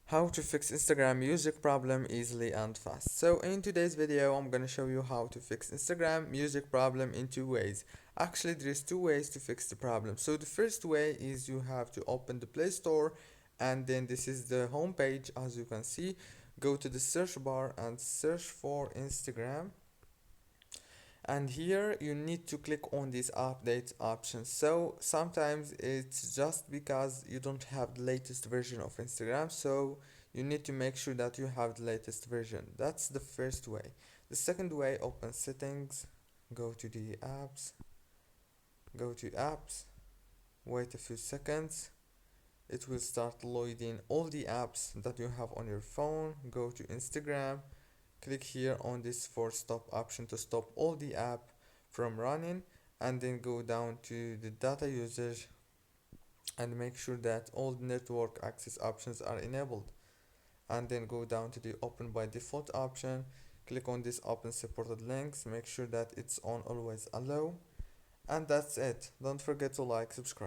How to fix Instagram music problem easily and fast. So in today's video I'm gonna show you how to fix Instagram music problem in two ways. Actually there is two ways to fix the problem. So the first way is you have to open the Play Store, and then this is the home page. As you can see, go to the search bar and search for Instagram, and here you need to click on this update option. So sometimes it's just because you don't have the latest version of Instagram, so you need to make sure that you have the latest version. That's the first way. The second way, open settings, go to the apps, go to apps, wait a few seconds. It will start loading all the apps that you have on your phone. Go to Instagram, click here on this force stop option to stop all the app from running, and then go down to the data usage and make sure that all the network access options are enabled, and then go down to the open by default option. Click on this open supported links, make sure that it's on always allow, and that's it. Don't forget to like, subscribe.